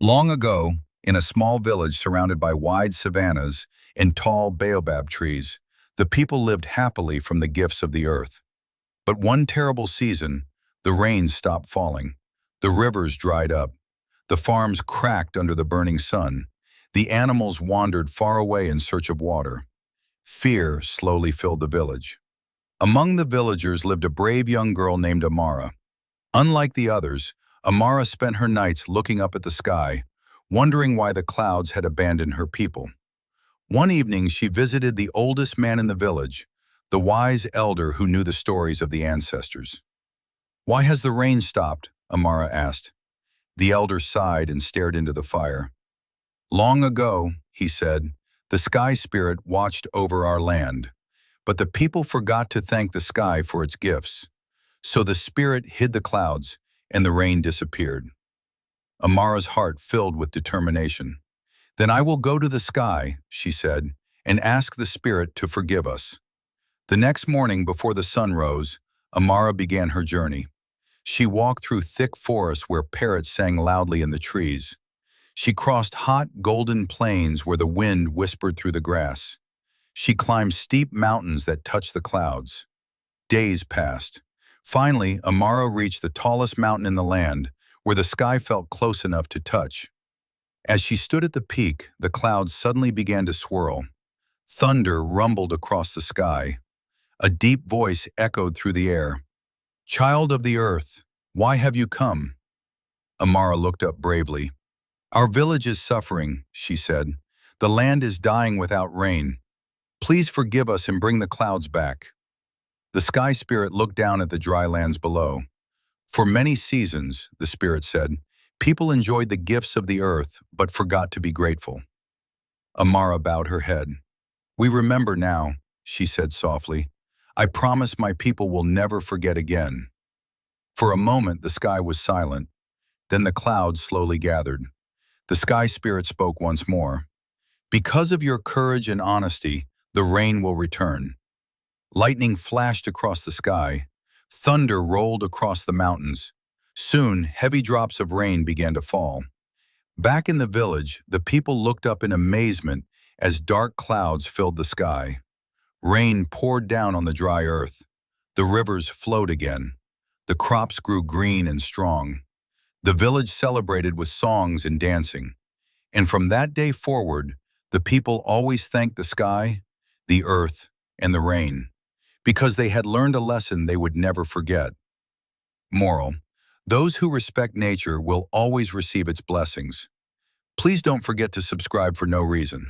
Long ago, in a small village surrounded by wide savannas and tall baobab trees, the people lived happily from the gifts of the earth. But one terrible season, the rains stopped falling. The rivers dried up. The farms cracked under the burning sun. The animals wandered far away in search of water. Fear slowly filled the village. Among the villagers lived a brave young girl named Amara. Unlike the others, Amara spent her nights looking up at the sky, wondering why the clouds had abandoned her people. One evening, she visited the oldest man in the village, the wise elder who knew the stories of the ancestors. "Why has the rain stopped?" Amara asked. The elder sighed and stared into the fire. "Long ago," he said, "the sky spirit watched over our land, but the people forgot to thank the sky for its gifts. So the spirit hid the clouds, and the rain disappeared." Amara's heart filled with determination. "Then I will go to the sky," she said, "and ask the spirit to forgive us." The next morning, before the sun rose, Amara began her journey. She walked through thick forests where parrots sang loudly in the trees. She crossed hot, golden plains where the wind whispered through the grass. She climbed steep mountains that touched the clouds. Days passed. Finally, Amara reached the tallest mountain in the land, where the sky felt close enough to touch. As she stood at the peak, the clouds suddenly began to swirl. Thunder rumbled across the sky. A deep voice echoed through the air. "Child of the earth, why have you come?" Amara looked up bravely. "Our village is suffering," she said. "The land is dying without rain. Please forgive us and bring the clouds back." The sky spirit looked down at the dry lands below. "For many seasons," the spirit said, "people enjoyed the gifts of the earth but forgot to be grateful." Amara bowed her head. "We remember now," she said softly. "I promise my people will never forget again." For a moment the sky was silent. Then the clouds slowly gathered. The sky spirit spoke once more. "Because of your courage and honesty, the rain will return." Lightning flashed across the sky. Thunder rolled across the mountains. Soon, heavy drops of rain began to fall. Back in the village, the people looked up in amazement as dark clouds filled the sky. Rain poured down on the dry earth. The rivers flowed again. The crops grew green and strong. The village celebrated with songs and dancing. And from that day forward, the people always thanked the sky, the earth, and the rain, because they had learned a lesson they would never forget. Moral: those who respect nature will always receive its blessings. Please don't forget to subscribe for no reason.